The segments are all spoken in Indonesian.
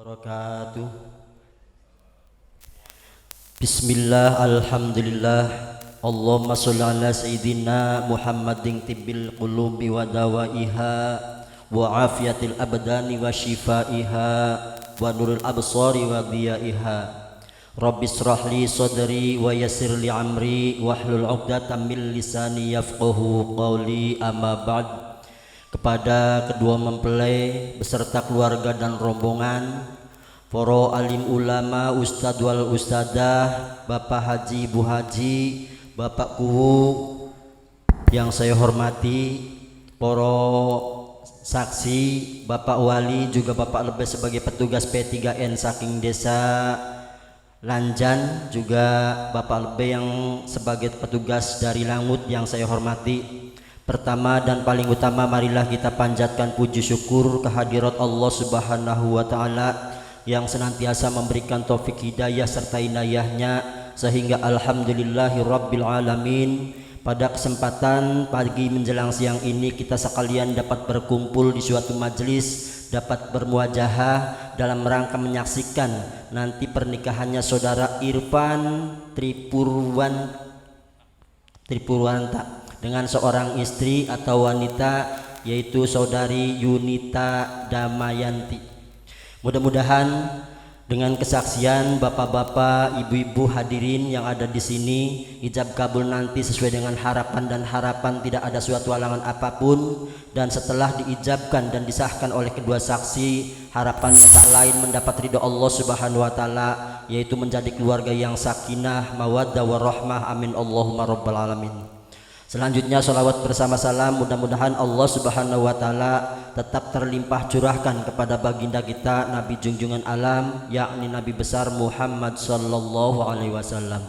wabarakatuh. Bismillah, alhamdulillah. Allahumma sholli ala sayyidina Muhammadin tibbil qulubi wa dawaiha wa afiyatil abdani wa shifaiha wa nurul absari wa diyaiha. Rabbi shrah li sadri wa yassir li amri wahlul 'uqdatam min lisani yafqahu qawli, amma ba'd. Kepada kedua mempelai beserta keluarga dan rombongan, para alim ulama, ustadz wal ustadzah, Bapak Haji, Bu Haji, Bapak Kuwu yang saya hormati, para saksi, Bapak Wali, juga Bapak Lebih sebagai petugas P3N saking desa Lanjan, juga Bapak Lebih yang sebagai petugas dari Langut yang saya hormati. Pertama dan paling utama, marilah kita panjatkan puji syukur kehadirat Allah Subhanahu wa Ta'ala yang senantiasa memberikan taufik hidayah serta inayahnya, sehingga alhamdulillahi rabbil alamin pada kesempatan pagi menjelang siang ini kita sekalian dapat berkumpul di suatu majelis, dapat bermuajahah dalam rangka menyaksikan nanti pernikahannya saudara Irfan Tripurwanta dengan seorang istri atau wanita, yaitu saudari Yunita Damayanti. Mudah-mudahan dengan kesaksian bapak-bapak, ibu-ibu hadirin yang ada di sini, ijab kabul nanti sesuai dengan harapan, dan harapan tidak ada suatu halangan apapun. Dan setelah diijabkan dan disahkan oleh kedua saksi, harapannya tak lain mendapat ridho Allah Subhanahu wa Ta'ala, yaitu menjadi keluarga yang sakinah, mawaddah, warahmah. Amin Allahumma rabbal alamin. Selanjutnya salawat bersama salam mudah-mudahan Allah Subhanahu wa Ta'ala tetap terlimpah curahkan kepada baginda kita Nabi junjungan alam, yakni Nabi besar Muhammad sallallahu alaihi wasallam.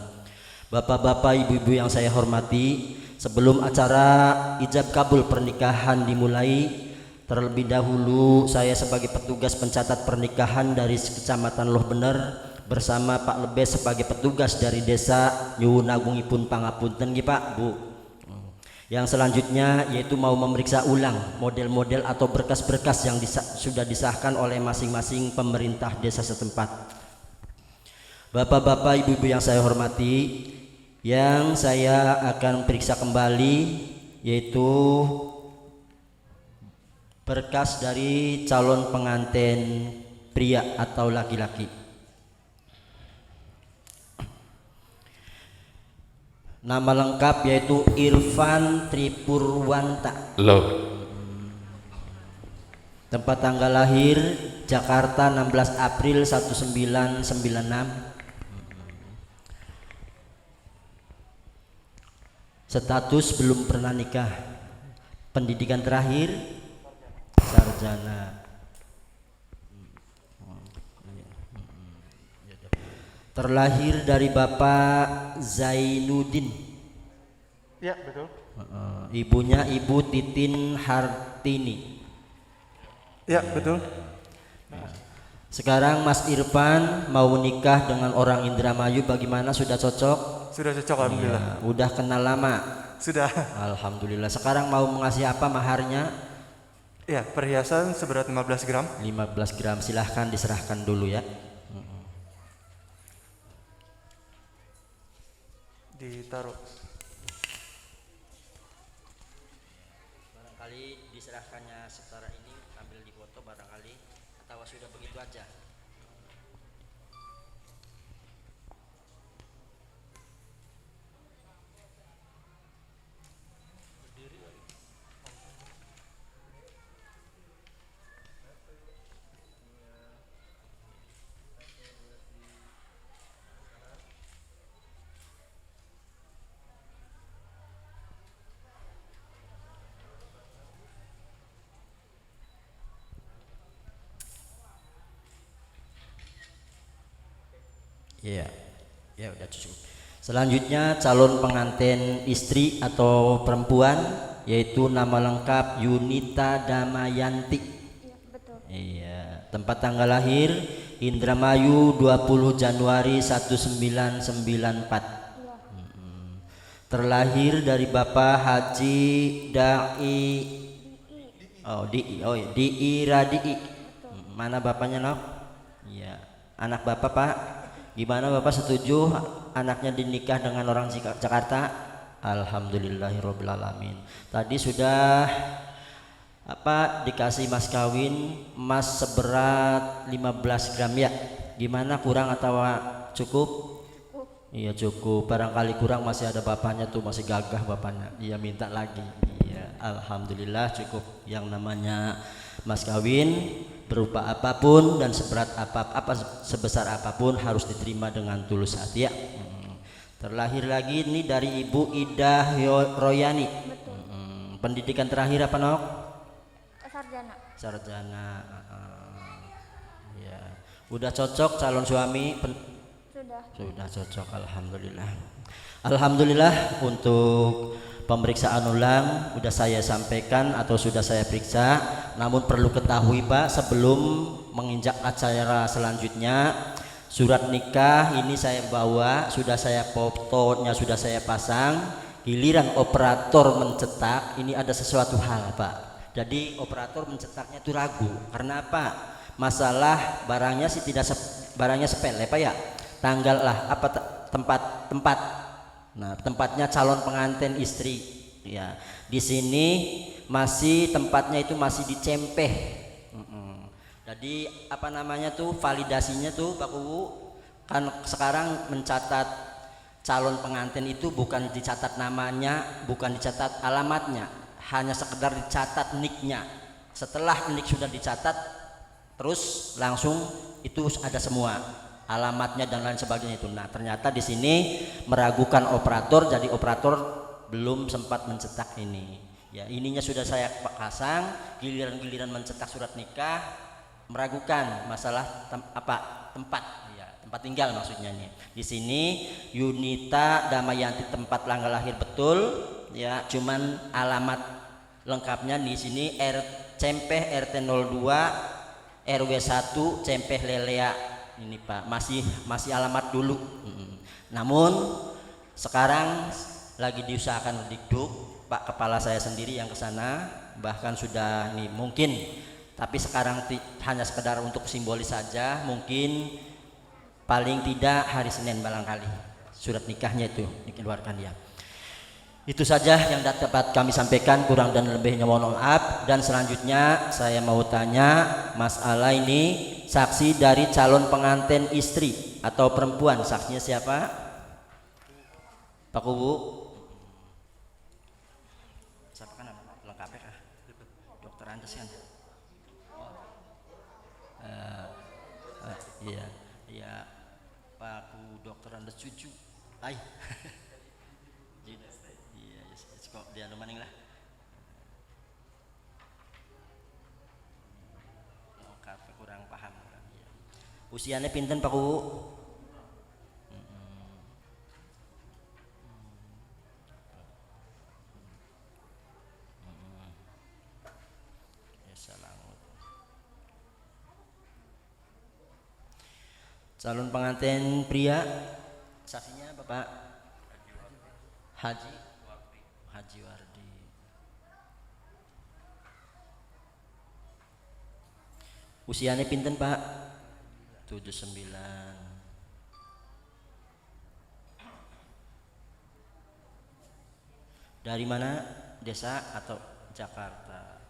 Bapak-bapak, ibu-ibu yang saya hormati, sebelum acara ijab kabul pernikahan dimulai, terlebih dahulu saya sebagai petugas pencatat pernikahan dari Kecamatan Loh Bener bersama Pak Lebih sebagai petugas dari desa nyuwun agungipun pangapunten nggih Pak, Bu. Yang selanjutnya yaitu mau memeriksa ulang model-model atau berkas-berkas yang sudah disahkan oleh masing-masing pemerintah desa setempat. Bapak-bapak, ibu-ibu yang saya hormati, yang saya akan periksa kembali yaitu berkas dari calon pengantin pria atau laki-laki. Nama lengkap yaitu Irfan Tripurwanta. Loh. Tempat tanggal lahir Jakarta 16 April 1996. Status belum pernah nikah. Pendidikan terakhir sarjana. Terlahir dari Bapak Zainuddin. Ya, betul. Ibunya Ibu Titin Hartini. Ya, betul. Sekarang Mas Irfan mau nikah dengan orang Indramayu, bagaimana, sudah cocok? Sudah cocok, alhamdulillah. Ya, udah kenal lama? Sudah. Alhamdulillah. Sekarang mau mengasih apa maharnya? Ya, perhiasan seberat 15 gram. 15 gram, silahkan diserahkan dulu ya. Ditaruh. Barangkali diserahkannya setara ini, ambil di foto barangkali, atau sudah begitu aja. Iya, ya udah cukup. Selanjutnya calon pengantin istri atau perempuan, yaitu nama lengkap Yunita Damayanti. Iya, betul. Iya, tempat tanggal lahir Indramayu 20 Januari 1994. Iya. Terlahir dari Bapak Haji Dai Di'i Radii. Mana bapaknya, Nok? Iya. Anak Bapak, Pak, gimana Bapak setuju anaknya dinikah dengan orang Jakarta? Alhamdulillahirabbil alamin. Tadi sudah dikasih mas kawin emas seberat 15 gram ya. Gimana, kurang atau cukup? Iya cukup. Barangkali kurang, masih ada bapaknya tuh, masih gagah bapaknya. Iya minta lagi. Iya, alhamdulillah cukup. Yang namanya mas kawin berupa apapun dan seberat sebesar apapun harus diterima dengan tulus hati ya. Terlahir lagi ini dari Ibu Ida Royani. Pendidikan terakhir apa, Nok? Sarjana. Ya. Udah cocok calon suami? Sudah cocok, alhamdulillah. Alhamdulillah untuk pemeriksaan ulang sudah saya sampaikan atau sudah saya periksa. Namun perlu ketahui Pak, sebelum menginjak acara selanjutnya, surat nikah ini saya bawa, sudah saya fotonya sudah saya pasang. Giliran operator mencetak, ini ada sesuatu hal Pak. Jadi operator mencetaknya itu ragu. Karena apa? Masalah barangnya sih barangnya sepele Pak ya. Tanggal lah tempat. Nah, tempatnya calon pengantin istri. Ya, di sini tempatnya itu masih dicempeh. Jadi validasinya tuh Pak Kuwu kan sekarang mencatat calon pengantin itu bukan dicatat namanya, bukan dicatat alamatnya, hanya sekedar dicatat niknya. Setelah nik sudah dicatat, terus langsung itu ada semua alamatnya dan lain sebagainya itu. Nah, ternyata di sini meragukan operator, jadi operator belum sempat mencetak ini. Ya, ininya sudah saya pasang, giliran mencetak surat nikah meragukan masalah tempat, ya, tempat tinggal maksudnya nih. Di sini Yunita Damayanti tempat tanggal lahir betul, ya, cuman alamat lengkapnya di sini Cempeh RT 02 RW 1 Cempeh Lelea. Ini Pak, masih alamat dulu. Namun sekarang lagi diusahakan Dikduk, Pak kepala saya sendiri yang ke sana, bahkan sudah ini mungkin, tapi sekarang hanya sekedar untuk simbolis saja, mungkin paling tidak hari Senin barangkali surat nikahnya itu dikeluarkan ya. Itu saja yang dapat kami sampaikan, kurang dan lebihnya mohon maaf. Dan selanjutnya saya mau tanya masalah ini, saksi dari calon pengantin istri atau perempuan, saksinya siapa? Pak Kuwu. Siapa kan lengkapnya? Dokter Andes kan? Iya, Pak Kuwu Dokter Andes cucu. Ay. Kok dia maning lah. Kurang paham. Usianya pinten Pak Kuwu? Calon pengantin pria, saksinya Bapak Haji Wardi. Usianya pinten Pak? 79. Dari mana? Desa atau Jakarta?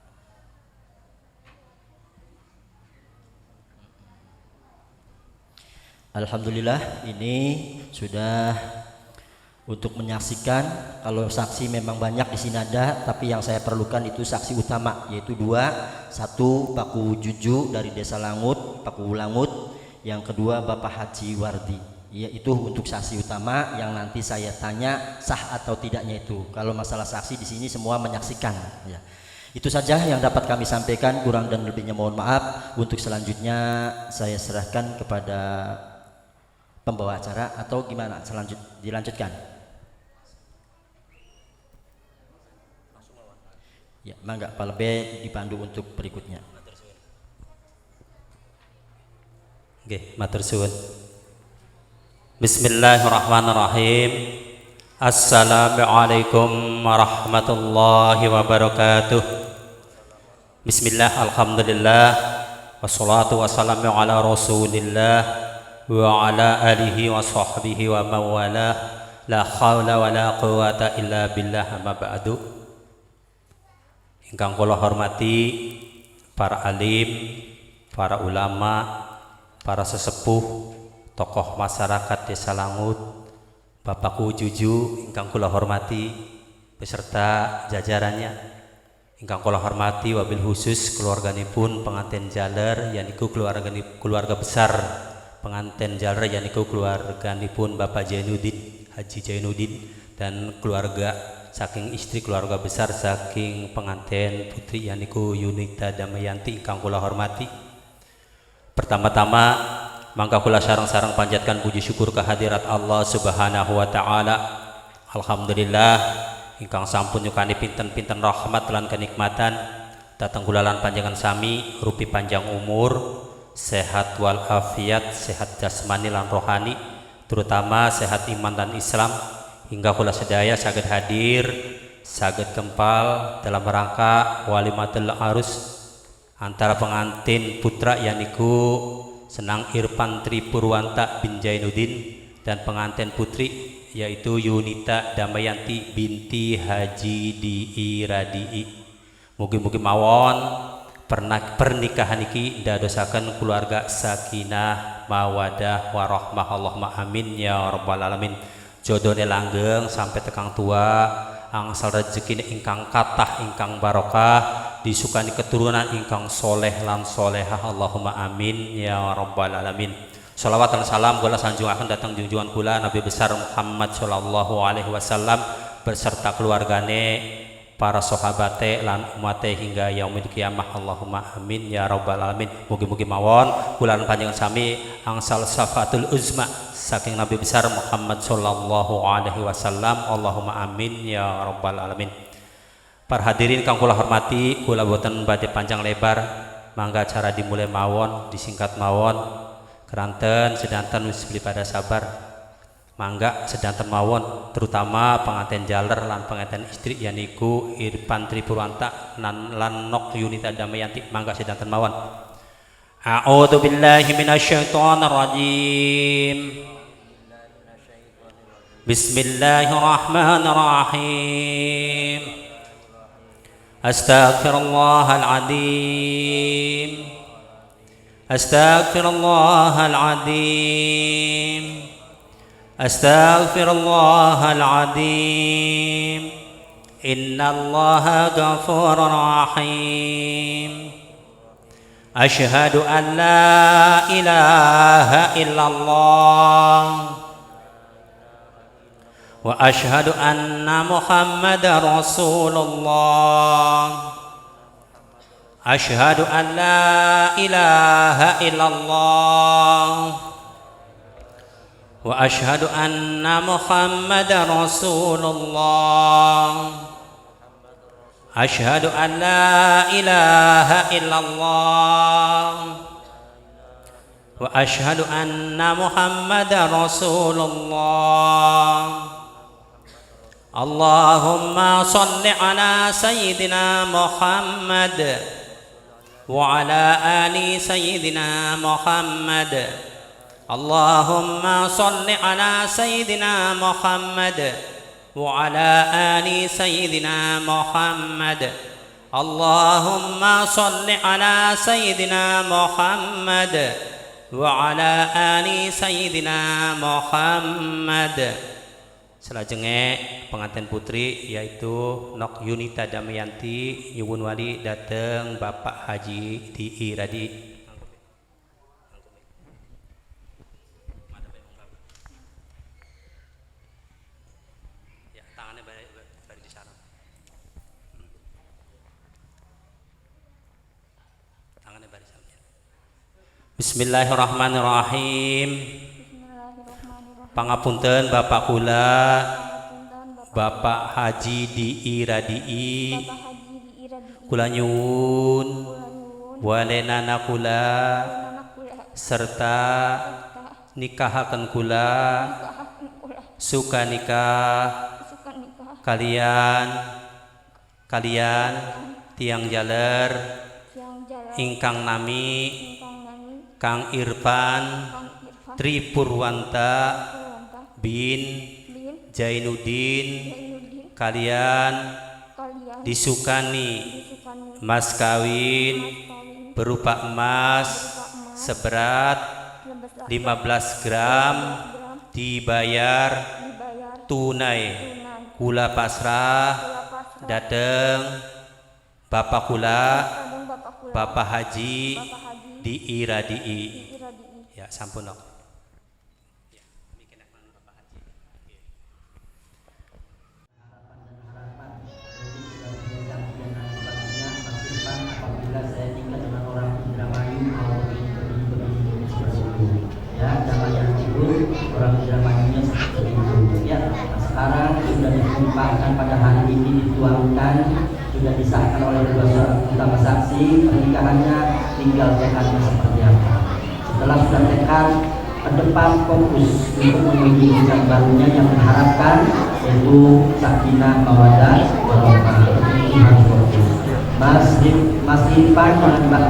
Alhamdulillah, ini sudah untuk menyaksikan. Kalau saksi memang banyak di sini ada, tapi yang saya perlukan itu saksi utama, yaitu dua. Satu Pak Kuwu Juju dari Desa Langut, Pak Kuwu Langut. Yang kedua Bapak Haji Wardi. Ya, itu untuk saksi utama yang nanti saya tanya sah atau tidaknya itu. Kalau masalah saksi di sini semua menyaksikan. Ya. Itu saja yang dapat kami sampaikan, kurang dan lebihnya mohon maaf. Untuk selanjutnya saya serahkan kepada pembawa acara atau gimana dilanjutkan? Ya, mangga Pak B dipandu untuk berikutnya. Oke, matur suwun. Bismillahirrahmanirrahim. Assalamualaikum warahmatullahi wabarakatuh. Bismillah, alhamdulillah, Wassalatu wassalamu ala Rasulillah wa ala alihi wa sahbihi wa mawalah. La haula wa la quwata illa billah, amma ba'du. Ingkang kula hormati para alim, para ulama, para sesepuh, tokoh masyarakat Desa Langut, Bapakku Juju ingkang kula hormati beserta jajarannya, ingkang kula hormati wabil khusus keluarganipun pengantin jaler yaniku keluarga besar pengantin jaler yaniku keluarganipun Bapak Jainuddin Haji Jainuddin dan keluarga saking istri keluarga besar saking pengantin putri yaniku Yunita Damayanti ingkang kula hormati. Pertama-tama mangka kula sareng-sareng panjatkan puji syukur kehadirat Allah Subhanahu wa taala. Alhamdulillah ingkang sampun nyukani pinten-pinten rahmat lan kenikmatan datang kula lan panjangan sami rupi panjang umur, sehat wal afiat, sehat jasmani lan rohani, terutama sehat iman dan Islam, hingga kula sedaya saged hadir saged kempal dalam rangka walimatul arus antara pengantin putra yaniku Senang Irfan Tri Purwanta bin Jainuddin dan pengantin putri yaitu Yunita Damayanti binti Haji Di'i Radii. Mugi-mugi mawon pernikahan iki ndadosaken keluarga sakinah mawadah warahmah, Allahumma amin ya rabbal alamin. Jodone langgeng sampai tekang tua, angsal rezekine ingkang kathah ingkang barokah, disukani keturunan ingkang soleh lan solehah, Allahumma amin ya rabbal alamin. Shalawat dan salam kula sanjungaken datang junjungan kula Nabi besar Muhammad sallallahu alaihi wasallam beserta keluargane, para sahabate lan umate hingga yaumil kiamah, Allahumma amin ya rabbal alamin. Mugi-mugi mawon kula panjenengan sami angsal syafatul uzma saking Nabi besar Muhammad sallallahu alaihi wasallam, Allahumma amin ya rabbal alamin. Para hadirin kang kula hormati, kula boten badhe panjang lebar, mangga cara dimulai mawon, disingkat mawon. Keranten sedanten wis beli pada sabar. Mangga sedanten mawon, terutama pengantin jaler lan pengantin istri yaniku Irfan Tri Purwanta lan Nok Yunita Damayanti, mangga sedanten mawon. A'udzu billahi minasyaitonir rajim. Bismillahirrahmanirrahim. Astaghfirullahal adzim. Astaghfirullahal adzim. Astaghfirullahal adzim. Innallaha ghafurur rahim. Asyhadu an la ilaha illallah wa asyhadu anna Muhammadar Rasulullah. Asyhadu an la ilaha illallah wa asyhadu anna Muhammadar Rasulullah. Asyhadu an la ilaha illallah wa asyhadu anna Muhammadar Rasulullah. Allahumma salli ala sayyidina Muhammad wa ala ali sayyidina Muhammad. Allahumma salli ala sayyidina Muhammad wa ala ali sayyidina Muhammad. Allahumma salli ala sayyidina Muhammad wa ala ali sayyidina Muhammad. Selajenge pengantin putri yaitu Nok Yunita Damayanti nyuwun wali dateng Bapak Haji Di'i Radii. Ya, tangannya bari di sana. Tangannya bari sana. Bismillahirrahmanirrahim. Pangapunten Bapak kula Bapak Haji Di'i Radii, kula nyuwun walenana kula serta nikahaken kula suka nikah kalian tiang jaler ingkang nami Kang Irfan Tri Purwanta bin Jainuddin kalian disukani mas kawin berupa emas seberat 15 gram dibayar tunai kula pasrah dateng Bapak kula Bapak Haji di Iradii ya sampun dong. Sekarang sudah ditumpahkan pada hari ini, dituangkan, sudah disahkan oleh kedua utama saksi. Pernikahannya tinggal tekadnya seperti apa. Setelah sudah tekad, ke depan fokus untuk menuju jenjang barunya yang mengharapkan yaitu sakinah mawaddah warahmah. Ini harus fokus. Mas Irfan dengan Mbak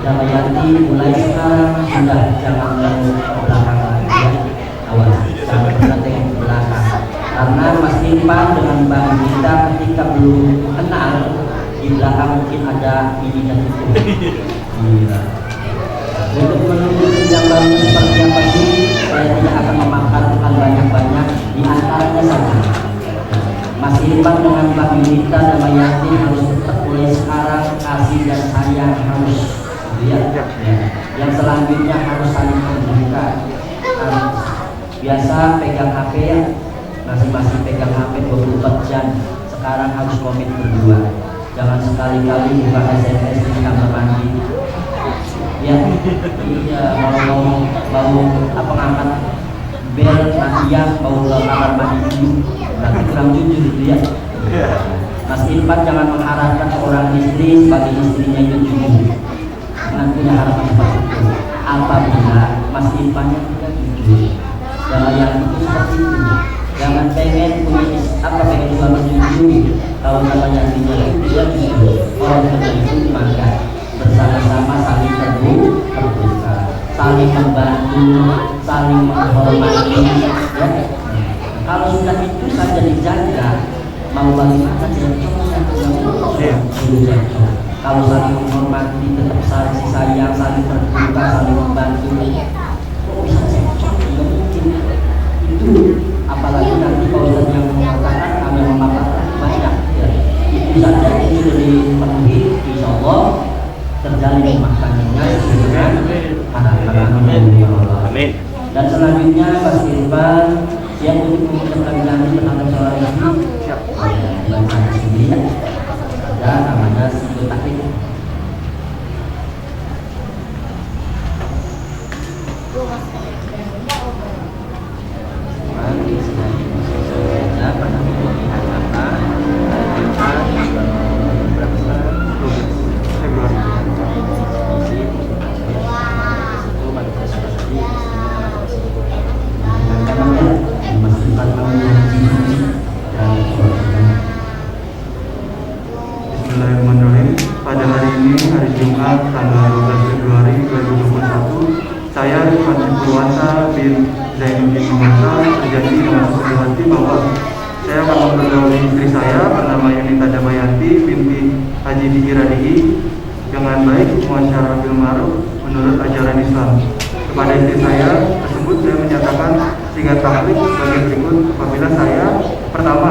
Dayanti mulai sekarang sudah jangan ke belakang lagi ya. Awas, jangan berlatih ke belakang. Karena Mas Irfan dengan Mbak Gita ketika belum kenal di belakang mungkin ada ini dan itu. Iya. Untuk menuju jenjang baru seperti apa sih? Saya tidak akan memaparkan banyak-banyak, di antaranya saja. Mas Irfan dengan Mbak Gita Dayanti harus tetap mulai sekarang kasih dan sayang harus. Ya. Yang selanjutnya harus saling membuka. Biasa pegang HP ya, masing-masing pegang HP 24 jam. Sekarang harus komit berdua. Jangan sekali-kali buka SMS di kamar mandi. Ya, iya mau apa ngangkat bel nanti ya mau ke kamar mandi dulu. Berarti kurang jujur gitu ya. Mas Irfan jangan mengharapkan seorang istri sebagai istrinya itu jujur. Jangan punya harapan seperti itu. Apabila Mas Irfannya tidak jujur, jangan yang itu seperti itu. Jangan pengen punya pengen suami jujur. Kalau namanya tidak jujur, orang seperti itu maka bersama-sama saling terbuka, saling membantu, saling menghormati. Ya. Kalau sudah itu saja dijaga, mau bagaimana tidak cocok. Kalau saling menghormati, tetap saling sayang, saling terbuka, saling membantu, kok bisa cocok? Tidak mungkin. Itu apalagi nanti kalau yang mengatakan kami memaparkan banyak ya. Itu saja itu sudah dipenuhi, insya Allah terjalin rumah tangganya dengan harapan. Amin. Dan selanjutnya Mas Irfan yang untuk mengucapkan janji terhadap seorang istri siap. Baca di sini ya. Ada namanya Sibu Takik. Bismillahirrahmanirrahim. Pada hari ini, hari Jumat, tanggal 12 Februari 2021, saya Irfan Purwanta bin Zainuddin Mimasa berjanji dengan sepenuh hati bahwa saya akan mempergauli istri saya bernama Yunita Damayanti binti Haji di Iradii dengan baik muasyarah bil ma'ruf menurut ajaran Islam. Kepada istri saya tersebut saya menyatakan singkat tahlil sebagai berikut. Apabila saya pertama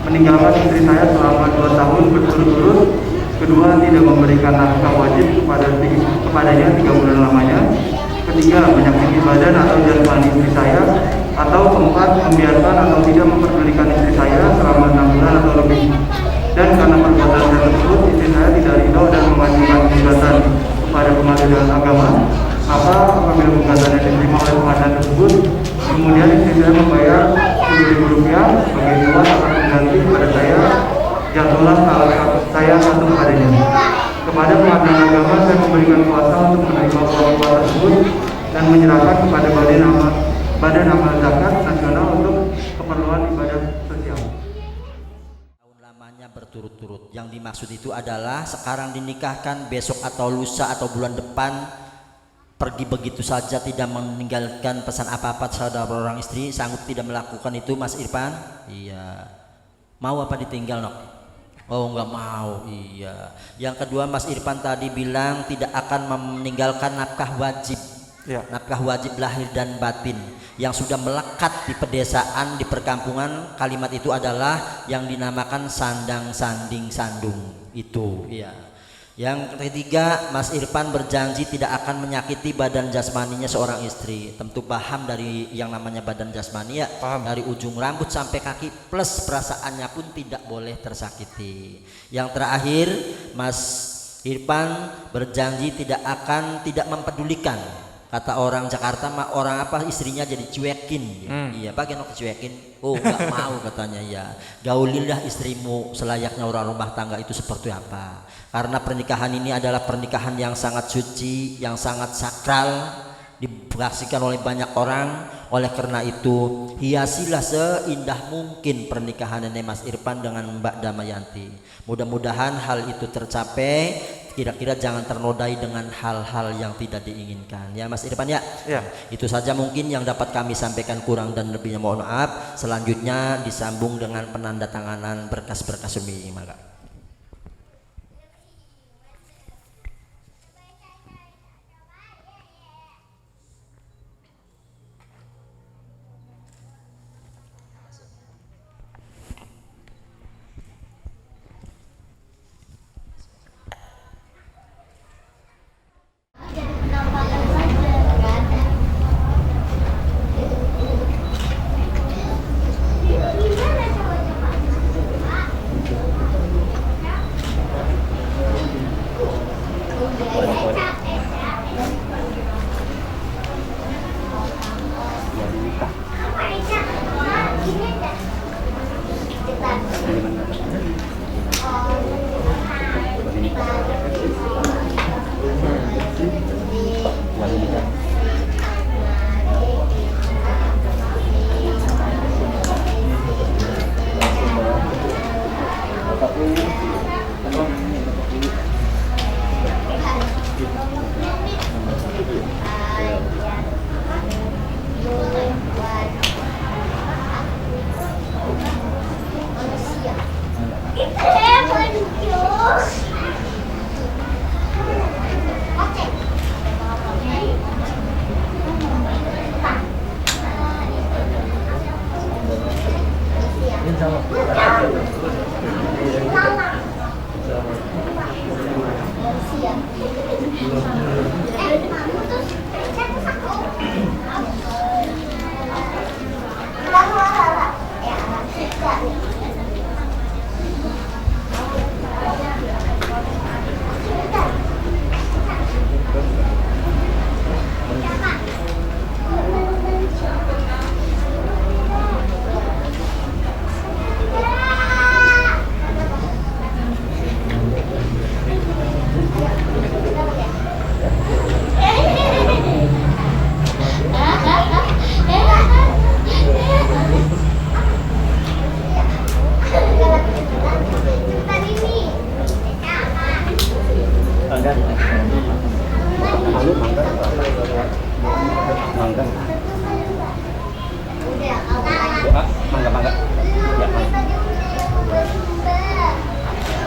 meninggalkan istri saya selama 2 tahun berturut-turut, kedua tidak memberikan nafkah wajib kepadanya 3 bulan lamanya, ketiga menyakiti badan atau jasmani istri saya, atau keempat membiarkan atau tidak memperdulikan istri saya selama 6 bulan atau lebih. Dan karena perbuatan saya tersebut istri saya tidak ridho dan mengajukan gugatan kepada pengadilan agama, maka apabila gugatan yang diterima oleh pengadilan tersebut, kemudian istri saya membayar Rp10.000 sebagai tuan atau pengganti kepada saya, jatuhlah saya satu kepadanya. Kepada pengadilan agama saya memberikan kuasa untuk menerima uang tersebut dan menyerahkan kepada Badan Amal Zakat Nasional untuk keperluan ibadah sosial. Tahun lamanya berturut-turut. Yang dimaksud itu adalah sekarang dinikahkan, besok atau lusa atau bulan depan pergi begitu saja tidak meninggalkan pesan apa-apa saudara orang istri, sanggup tidak melakukan itu Mas Irfan? Iya. Mau apa ditinggal nok? Oh nggak mau. Iya. Yang kedua Mas Irfan tadi bilang tidak akan meninggalkan nafkah wajib. Ya. Nafkah wajib lahir dan batin yang sudah melekat di pedesaan, di perkampungan. Kalimat itu adalah yang dinamakan sandang sanding sandung itu. Iya. Yang ketiga, Mas Irfan berjanji tidak akan menyakiti badan jasmaninya seorang istri. Tentu paham dari yang namanya badan jasmani ya. Paham. Dari ujung rambut sampai kaki plus perasaannya pun tidak boleh tersakiti. Yang terakhir, Mas Irfan berjanji tidak mempedulikan. Kata orang Jakarta mah orang apa istrinya jadi cuekin. Iya, bagian aku cuekin. Oh, nggak mau katanya ya. Gaulilah istrimu selayaknya orang rumah tangga itu seperti apa. Karena pernikahan ini adalah pernikahan yang sangat suci, yang sangat sakral, disaksikan oleh banyak orang. Oleh karena itu, hiasilah seindah mungkin pernikahan nenek Mas Irfan dengan Mbak Damayanti. Mudah-mudahan hal itu tercapai. Kira-kira jangan ternodai dengan hal-hal yang tidak diinginkan. Ya Mas Irfan ya. Ya. Itu saja mungkin yang dapat kami sampaikan, kurang dan lebihnya mohon maaf. Selanjutnya disambung dengan penandatanganan berkas-berkas umi. Maka.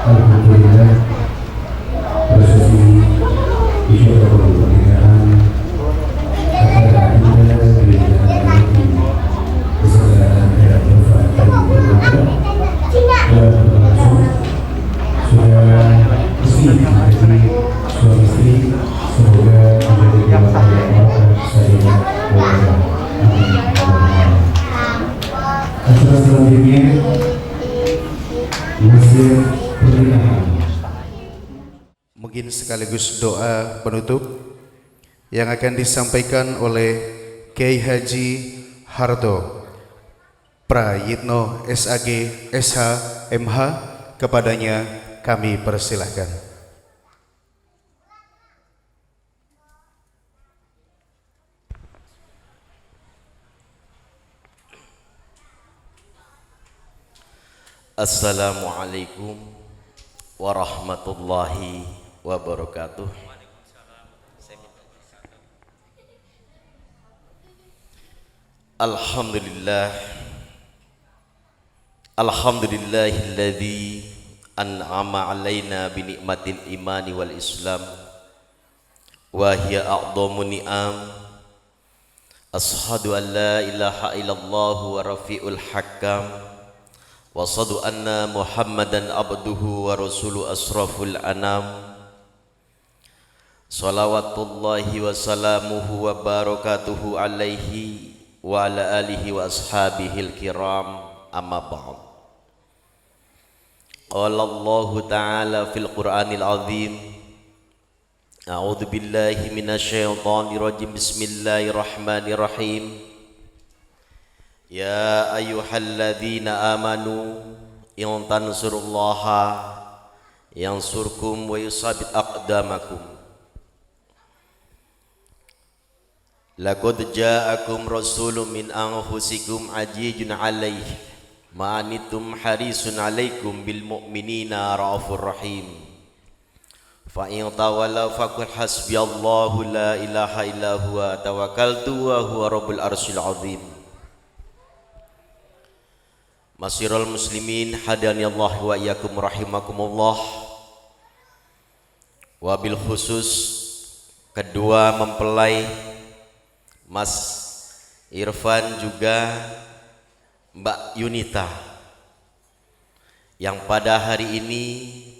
Alhamdulillah prosesi ibadah pernikahan acara indah gereja ini persaudaraan era Bapak dan Ibu telah berlangsung. Sudah resmi menjadi suami istri. Semoga menjadi keluarga yang saya berdoa. Amin. Acara selanjutnya Mesir pernikahan. Mungkin sekaligus doa penutup yang akan disampaikan oleh Kiai Haji Harto Prayitno SAG SH MH. Kepadanya kami persilahkan. Assalamualaikum warahmatullahi wabarakatuh. Alhamdulillah, alhamdulillahilladzi an'ama alaina bi ni'matil imani wal islam wa hiya a'dhamu ni'am. Ashhadu an la ilaha illallah wa rafi'ul hakam wa ashhadu anna muhammadan abduhu wa rasuluhu asraful anam. Salawatullahi wa salamuhu wa barakatuhu alaihi wa ala alihi wa ashabihil kiram, amma ba'd. Qala Allah ta'ala fil Qur'anil azim, a'udzu billahi minasy syaithanir rajim, bismillahirrahmanirrahim. Ya ayyuhalladzina amanu in tansurullaha yansurkum wa yusabbit aqdamakum. Laqad ja'akum rasulun min anfusikum azizun 'alaihi ma anittum harisun 'alaikum bil mu'minina raufur rahim. Fa in tawallaw faqul hasbiyallahu la ilaha illa huwa tawakkaltu wa huwa rabbul arsyil 'azim. Masyiral muslimin hadaniyallahu wa iyyakum rahimakumullah. Wabil khusus kedua mempelai Mas Irfan juga Mbak Yunita yang pada hari ini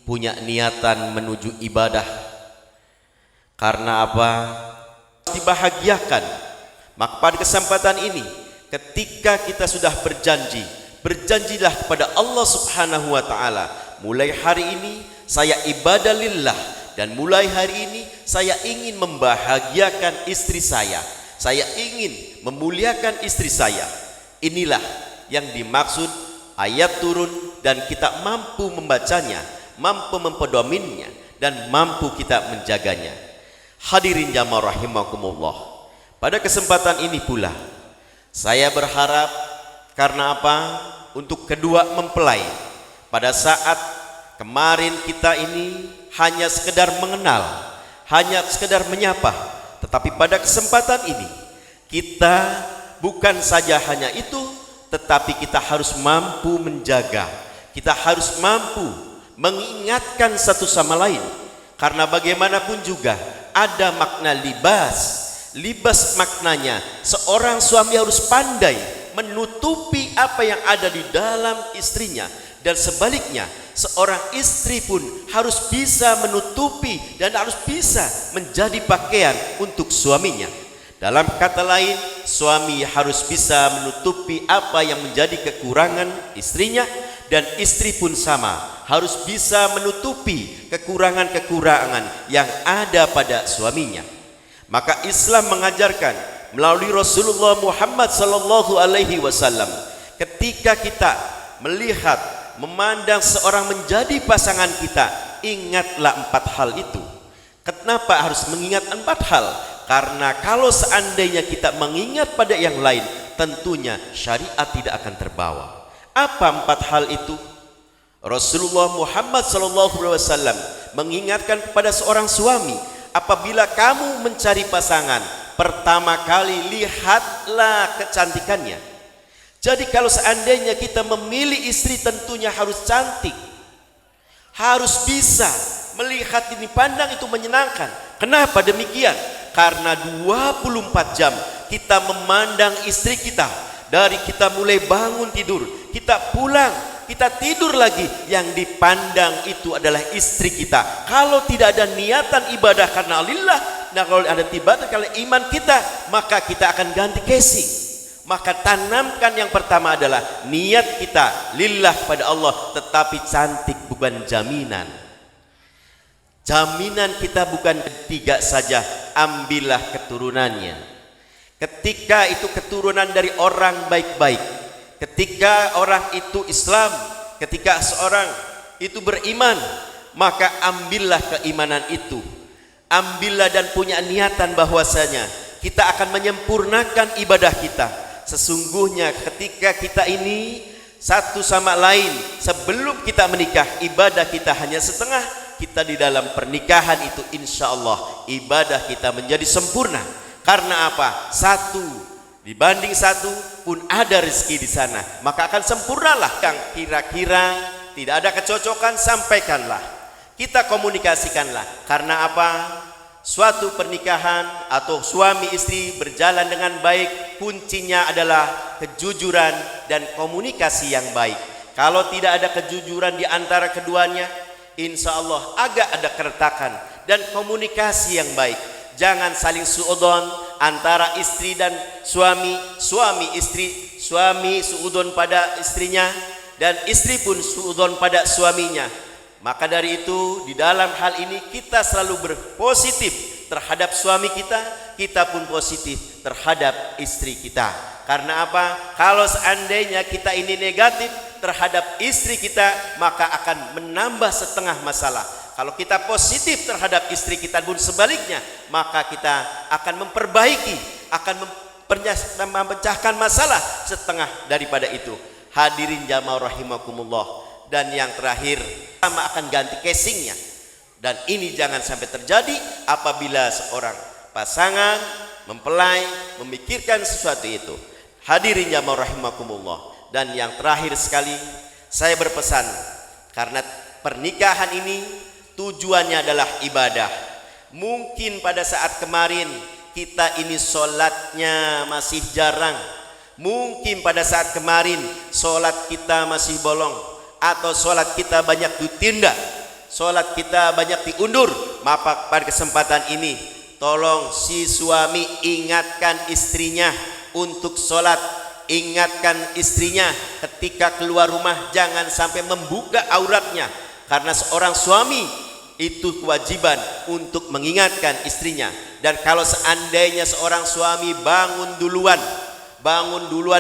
punya niatan menuju ibadah. Karena apa? Dibahagiakan. Maka pada kesempatan ini ketika kita sudah berjanji, berjanjilah kepada Allah Subhanahu wa taala, mulai hari ini saya ibadah lillah, dan mulai hari ini saya ingin membahagiakan istri saya ingin memuliakan istri saya. Inilah yang dimaksud ayat turun dan kita mampu membacanya, mampu mempedominnya, dan mampu kita menjaganya. Hadirin jamaah rahimakumullah, pada kesempatan ini pula saya berharap, karena apa? Untuk kedua mempelai, pada saat kemarin kita ini hanya sekedar mengenal, hanya sekedar menyapa, tetapi pada kesempatan ini kita bukan saja hanya itu, tetapi kita harus mampu menjaga, kita harus mampu mengingatkan satu sama lain. Karena bagaimanapun juga ada makna libas. Libas maknanya seorang suami harus pandai menutupi apa yang ada di dalam istrinya, dan sebaliknya seorang istri pun harus bisa menutupi dan harus bisa menjadi pakaian untuk suaminya. Dalam kata lain, suami harus bisa menutupi apa yang menjadi kekurangan istrinya, dan istri pun sama, harus bisa menutupi kekurangan-kekurangan yang ada pada suaminya. Maka Islam mengajarkan melalui Rasulullah Muhammad sallallahu alaihi wasallam, ketika kita melihat, memandang seorang menjadi pasangan kita, ingatlah 4 hal itu. Kenapa harus mengingat 4 hal? Karena kalau seandainya kita mengingat pada yang lain, tentunya syariat tidak akan terbawa. Apa 4 hal itu? Rasulullah Muhammad SAW mengingatkan kepada seorang suami, apabila kamu mencari pasangan, pertama kali lihatlah kecantikannya. Jadi kalau seandainya kita memilih istri, tentunya harus cantik, harus bisa melihat, ini pandang itu menyenangkan. Kenapa demikian? Karena 24 jam kita memandang istri kita. Dari kita mulai bangun tidur, kita pulang, kita tidur lagi, yang dipandang itu adalah istri kita. Kalau tidak ada niatan ibadah karena lillah, nah kalau ada ibadah karena iman kita, maka kita akan ganti casing. Maka tanamkan yang pertama adalah niat kita lillah pada Allah. Tetapi cantik bukan jaminan. Jaminan kita bukan 3 saja, ambillah keturunannya. Ketika itu keturunan dari orang baik-baik, ketika orang itu Islam, ketika seorang itu beriman, maka ambillah keimanan itu. Ambillah dan punya niatan bahwasanya kita akan menyempurnakan ibadah kita. Sesungguhnya ketika kita ini satu sama lain, sebelum kita menikah, ibadah kita hanya setengah. Kita di dalam pernikahan itu insya Allah ibadah kita menjadi sempurna. Karena apa? Satu, Dibanding satu pun ada rezeki di sana, maka akan sempurnalah. Yang kira-kira tidak ada kecocokan, sampaikanlah, kita komunikasikanlah. Karena apa? Suatu pernikahan atau suami istri berjalan dengan baik, kuncinya adalah kejujuran dan komunikasi yang baik. Kalau tidak ada kejujuran di antara keduanya, insya Allah agak ada keretakan. Dan komunikasi yang baik, jangan saling suudon antara istri dan suami, suami istri, suami suudon pada istrinya, dan istri pun suudon pada suaminya. Maka dari itu, di dalam hal ini kita selalu berpositif terhadap suami kita, kita pun positif terhadap istri kita. Karena apa? Kalau seandainya kita ini negatif terhadap istri kita, maka akan menambah setengah masalah. Kalau kita positif terhadap istri kita pun sebaliknya, maka kita akan memperbaiki, akan memecahkan masalah setengah daripada itu. Hadirin jamaah rahimakumullah. Dan yang terakhir, sama akan ganti casingnya. Dan ini jangan sampai terjadi apabila seorang pasangan mempelai memikirkan sesuatu itu. Hadirin jamaah rahimakumullah. Dan yang terakhir sekali, saya berpesan, karena pernikahan ini tujuannya adalah ibadah. Mungkin pada saat kemarin kita ini sholatnya masih jarang, mungkin pada saat kemarin sholat kita masih bolong, atau sholat kita banyak ditunda, sholat kita banyak diundur. Maka pada kesempatan ini, tolong si suami ingatkan istrinya untuk sholat, ingatkan istrinya ketika keluar rumah jangan sampai membuka auratnya, karena seorang suami itu kewajiban untuk mengingatkan istrinya. Dan kalau seandainya seorang suami bangun duluan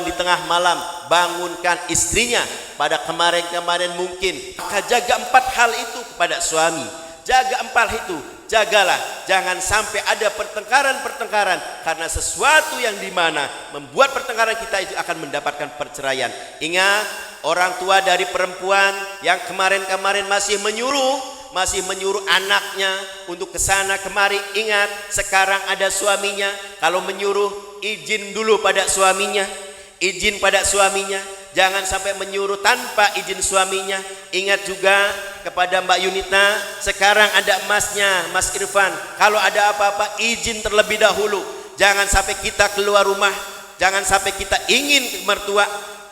di tengah malam, bangunkan istrinya pada kemarin-kemarin mungkin, maka jaga 4 hal itu kepada suami. Jaga 4 itu, jagalah, jangan sampai ada pertengkaran-pertengkaran, karena sesuatu yang dimana membuat pertengkaran kita itu akan mendapatkan perceraian. Ingat, orang tua dari perempuan yang kemarin-kemarin masih menyuruh anaknya untuk kesana kemari, ingat sekarang ada suaminya. Kalau menyuruh, izin dulu pada suaminya, izin pada suaminya, jangan sampai menyuruh tanpa izin suaminya. Ingat juga kepada Mbak Yunita, sekarang ada emasnya, Mas Irfan, kalau ada apa-apa izin terlebih dahulu. Jangan sampai kita keluar rumah, jangan sampai kita ingin ke mertua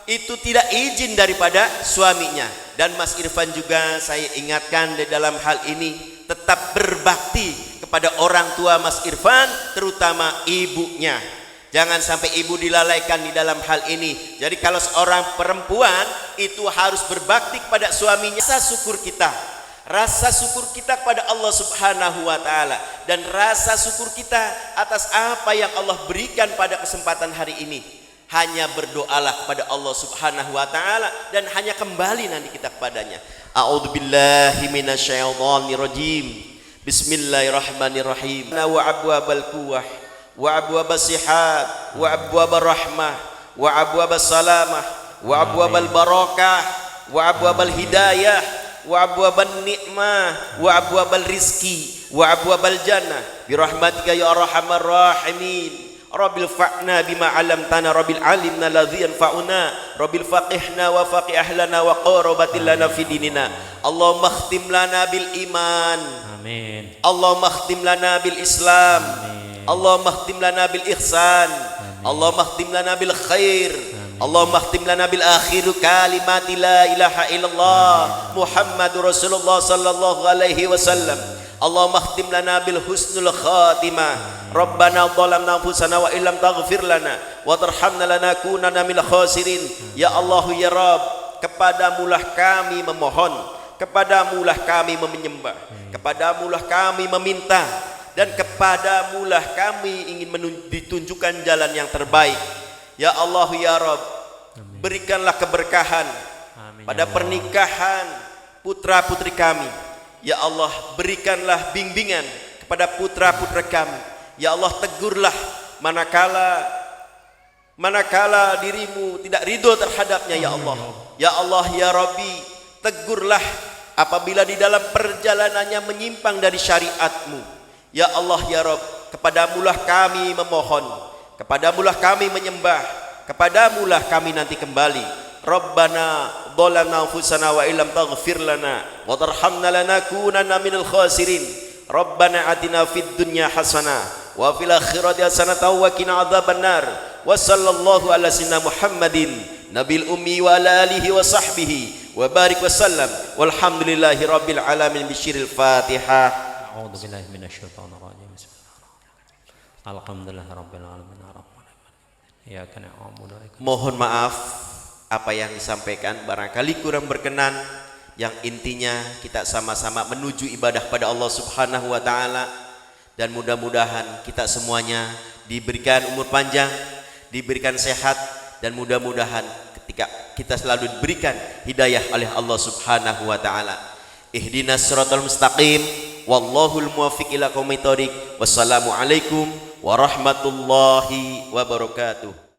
itu tidak izin daripada suaminya. Dan Mas Irfan juga saya ingatkan di dalam hal ini, tetap berbakti kepada orang tua Mas Irfan, terutama ibunya. Jangan sampai ibu dilalaikan di dalam hal ini. Jadi kalau seorang perempuan itu harus berbakti kepada suaminya. Rasa syukur kita kepada Allah Subhanahu wa taala, dan rasa syukur kita atas apa yang Allah berikan pada kesempatan hari ini. Hanya berdoalah kepada Allah Subhanahu wa taala dan hanya kembali nanti kita kepadanya. A'udzubillahi minasyaitonir rajim. Bismillahirrahmanirrahim. Wa abwabal quwwah wa abwabas sihat wa abwabar rahmah wa abwabas salamah wa abwabal barakah wa abwabal hidayah wa abwaban ni'mah wa abwabal rizki wa abwabal jannah bi rahmatika ya arhamar rahimin. Rabbil fa'na bima 'allamtana rabbil 'alimna ladzi yanfa'una rabbil faqihna wa faqih ahlana wa qarabatil lana fi dinina. Allahumma khtim lana bil iman, Amin. Allahumma khtim lana bil islam, Amin. Allahumma khtim lana bil ihsan, Allahumma khtim lana bil khair, Allahumma khtim lana bil akhir kalimati la ilaha illallah Muhammadur Rasulullah sallallahu alaihi wasallam. Allahumma khtim lana bil husnul khatimah. Rabbana dhalamna anfusana wa illam taghfir lana wa tarhamna lanakunanna minal khasirin. Ya Allah ya Rabb, kepadamulah kami memohon, kepadamulah kami menyembah, kepadamulah kami meminta, dan kepadamulah kami ingin ditunjukkan jalan yang terbaik. Ya Allah ya Rabb, berikanlah keberkahan pada pernikahan putra-putri kami. Ya Allah, berikanlah bimbingan kepada putra-putri kami. Ya Allah, tegurlah manakala dirimu tidak ridho terhadapnya. Ya Allah, ya Allah ya Rabbi, tegurlah apabila di dalam perjalanannya menyimpang dari syariatmu. Ya Allah ya Rabb, kepadamulah kami memohon, kepadamulah kami menyembah, kepadamulah kami nanti kembali. Rabbana dhalamna anfusana wa illam taghfir lana wa tarhamna lanakunanna minal khasirin. Rabbana atina fid dunya hasanah wa fil akhirati hasanatan wa qina adzabannar. Wa sallallahu ala sayyidina Muhammadin nabil ummi wa ala alihi wa sahbihi wa barik wa sallam. Walhamdulillahi rabbil alamin. Bisyiril Fatihah. A'udzu billahi minasyaitonir rajim. Bismillahirrahmanirrahim. Alhamdulillahirabbil alamin arrahmanir rahim. Iyyaka na'budu wa iyyaka nasta'in. Mohon maaf apa yang disampaikan barangkali kurang berkenan. Yang intinya kita sama-sama menuju ibadah pada Allah Subhanahu wa taala, dan mudah-mudahan kita semuanya diberikan umur panjang, diberikan sehat, dan mudah-mudahan ketika kita selalu diberikan hidayah oleh Allah Subhanahu wa taala. Ihdinas siratal mustaqim, wallahul muwaffiq ila aqwamit thoriq. Wassalamualaikum warahmatullahi wabarakatuh.